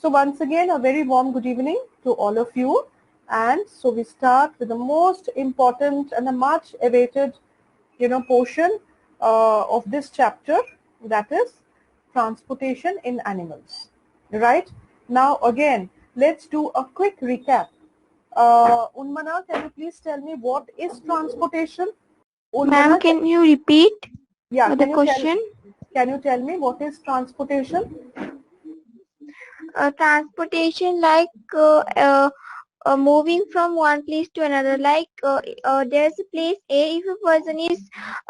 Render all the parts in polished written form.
So once again, a very warm good evening to all of you. And so we start with the most important and the much awaited, portion of this chapter, that is transportation in animals. Right? Now again, let's do a quick recap. Unmana, can you please tell me what is transportation? Ma'am, Unmana, can you repeat yeah, the question? can you tell me what is transportation? Transportation like moving from one place to another. Like there's a place A. If a person is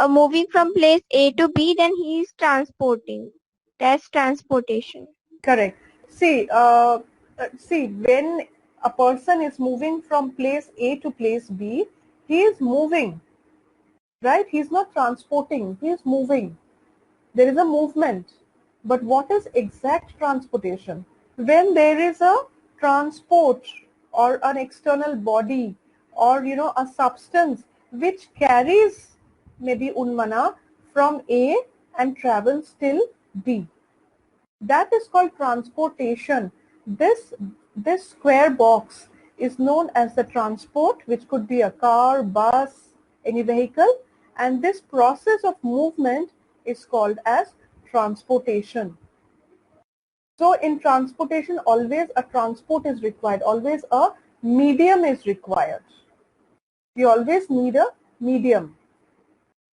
moving from place A to B, then he is transporting. That's transportation. Correct. See, when a person is moving from place A to place B, he is moving, right? He's not transporting, he is moving. There is a movement. But what is exact transportation? When there is a transport or an external body or a substance which carries maybe Unmana from A and travels till B. That is called transportation. This square box is known as the transport, which could be a car, bus, any vehicle, and this process of movement is called as transportation. So in transportation, always a transport is required, always a medium is required. You always need a medium.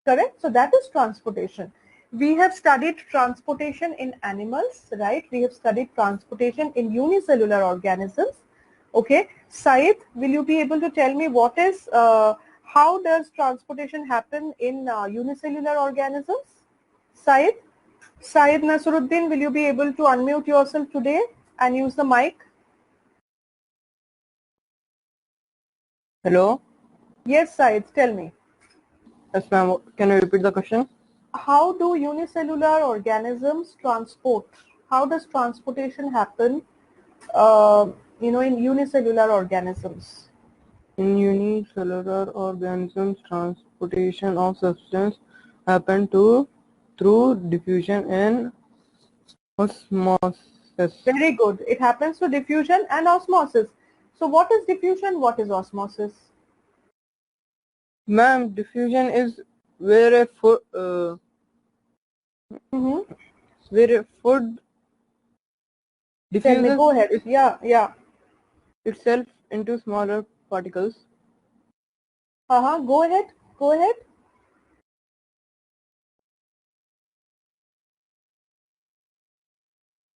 Correct? So that is transportation. We have studied transportation in animals, right? We have studied transportation in unicellular organisms. Okay. Syed, will you be able to tell me how does transportation happen in unicellular organisms? Syed? Syed Nasruddin, will you be able to unmute yourself today and use the mic? Hello? Yes, Syed, tell me. Yes, ma'am. Can you repeat the question? How do unicellular organisms transport? How does transportation happen, in unicellular organisms? In unicellular organisms, transportation of substance happen through diffusion and osmosis. Very good. It happens through diffusion and osmosis. So what is diffusion? What is osmosis? Ma'am, diffusion is where a food Tell me, diffuses go ahead. Yeah. itself into smaller particles. Go ahead.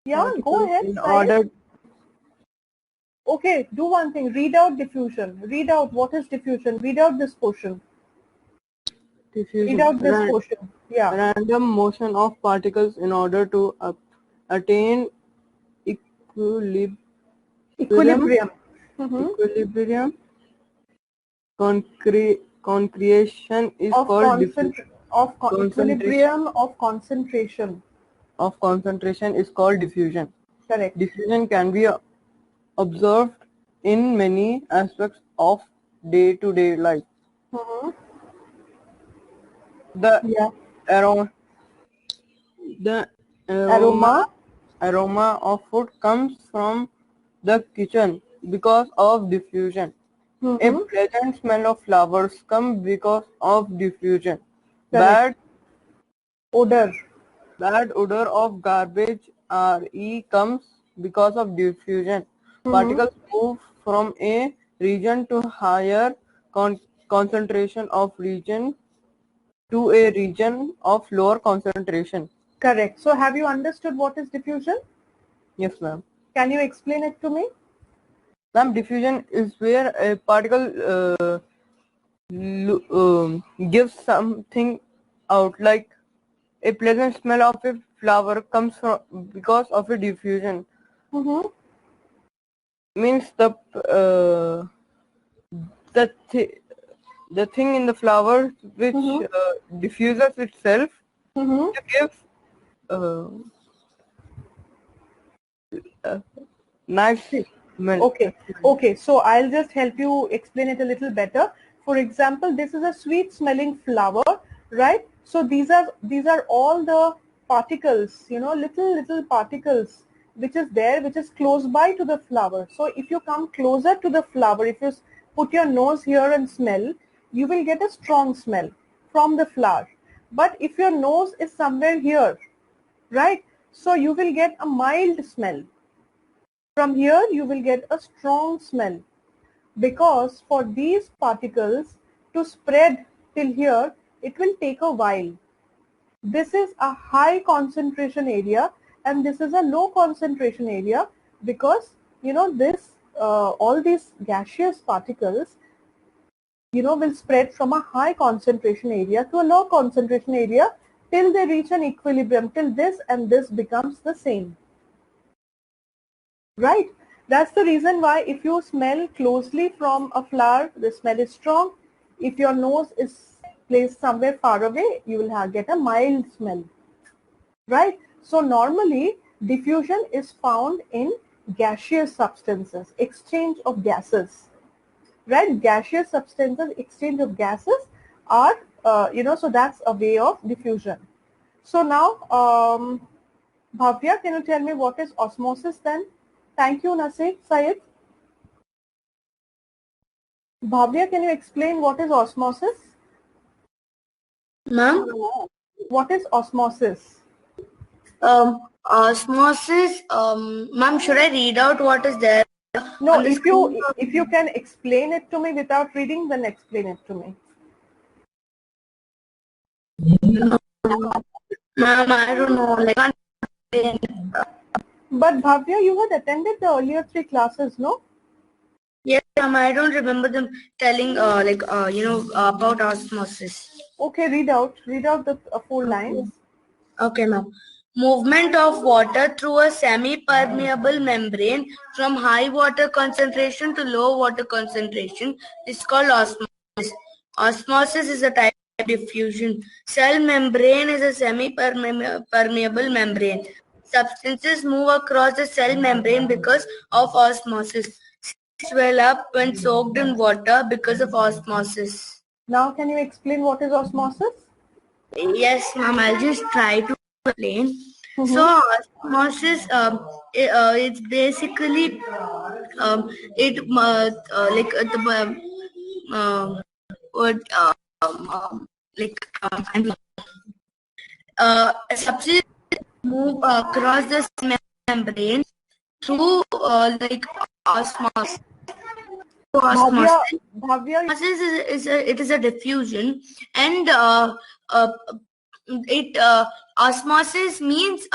Yeah, go Particles ahead, in Syed. order. Okay, do one thing. Read out diffusion. Read out what is diffusion. Read out this portion. Read out this portion. Yeah. Random motion of particles in order to attain equilibrium. Equilibrium. Equilibrium. Concretion is called Equilibrium of concentration. Of concentration is called diffusion. Correct. Diffusion can be observed in many aspects of day-to-day life. The Yeah. the Aroma. aroma of food comes from the kitchen because of diffusion. A pleasant smell of flowers comes because of diffusion. Correct. Bad odor of garbage comes because of diffusion. Particles move from a region to higher concentration of region to a region of lower concentration. Correct. So have you understood what is diffusion? Yes, ma'am. Can you explain it to me? Ma'am, diffusion is where a particle gives something out, like a pleasant smell of a flower comes from because of a diffusion. Means the thing in the flower which diffuses itself to give nice smell. Okay. So I'll just help you explain it a little better. For example, this is a sweet smelling flower, right? So these are all the particles, little particles which is there, which is close by to the flower. So if you come closer to the flower, if you put your nose here and smell, you will get a strong smell from the flower. But if your nose is somewhere here, right, so you will get a mild smell. From here you will get a strong smell, because for these particles to spread till here, it will take a while. This is a high concentration area and this is a low concentration area, because this all these gaseous particles will spread from a high concentration area to a low concentration area till they reach an equilibrium, till this and this becomes the same. Right? That's the reason why if you smell closely from a flower, the smell is strong. If your nose is placed somewhere far away, you will get a mild smell. Right? So normally diffusion is found in gaseous substances, exchange of gases. Right? Gaseous substances, exchange of gases are, so that's a way of diffusion. So now, Bhavya, can you tell me what is osmosis then? Thank you, Nasir. Syed. Bhavya, can you explain what is osmosis? Ma'am? What is osmosis? Osmosis, ma'am, should I read out what is there? No, if you can explain it to me without reading, then explain it to me. Ma'am, I don't know. But Bhavya, you had attended the earlier 3 classes, no? Yes, ma'am, I don't remember them telling about osmosis. Okay, read out the 4 lines. Okay, ma'am. Movement of water through a semi-permeable membrane from high water concentration to low water concentration is called osmosis. Osmosis is a type of diffusion. Cell membrane is a semi-permeable membrane. Substances move across the cell membrane because of osmosis. Swell up when soaked in water because of osmosis. Now, can you explain what is osmosis? Yes, ma'am. I'll just try to explain. So osmosis, it's basically substances move across the membrane through osmosis. Bhavya, Osmosis is a diffusion, and osmosis means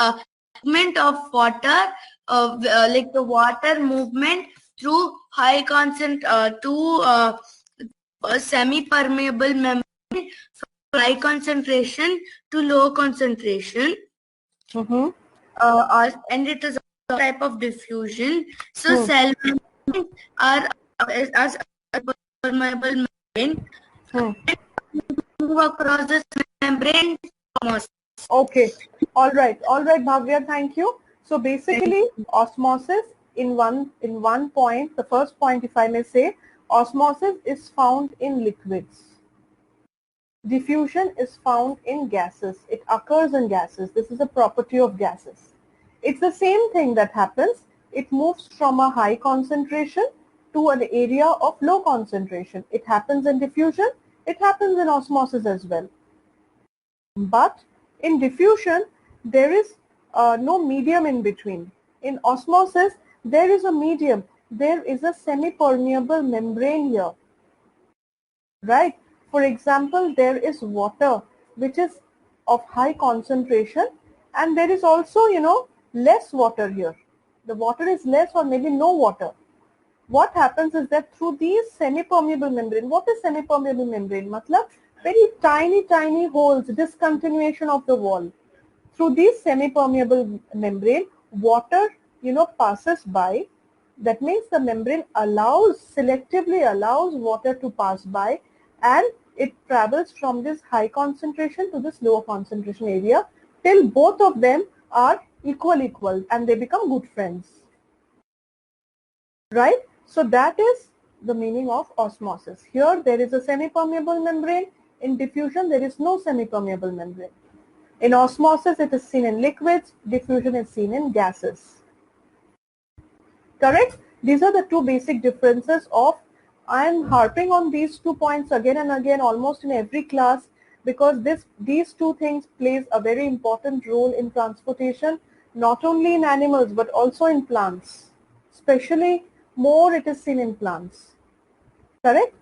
movement of water, like the water movement through high to a semi-permeable membrane from high concentration to low concentration. And it is a type of diffusion. So cell membranes are as a permeable membrane. Move across the membrane. Okay. All right, Bhavya, thank you. So basically, osmosis in one point, the first point, if I may say, osmosis is found in liquids. Diffusion is found in gases. It occurs in gases. This is a property of gases. It's the same thing that happens. It moves from a high concentration to an area of low concentration. It happens in diffusion. It happens in osmosis as well. But in diffusion, there is no medium in between. In osmosis, there is a medium. There is a semi-permeable membrane here. Right? For example, there is water which is of high concentration, and there is also, less water here. The water is less or maybe no water. What happens is that through these semi-permeable membrane, what is semi-permeable membrane? Matlab, very tiny holes, discontinuation of the wall. Through these semi-permeable membrane, water, passes by. That means the membrane selectively allows water to pass by, and it travels from this high concentration to this lower concentration area till both of them are equal and they become good friends. Right? So that is the meaning of osmosis. Here there is a semi-permeable membrane. In diffusion there is no semi-permeable membrane. In osmosis it is seen in liquids. Diffusion is seen in gases. Correct? These are the two basic differences of, I am harping on these 2 points again and again almost in every class, because these two things plays a very important role in transportation, not only in animals but also in plants. Especially more it is seen in plants. Correct?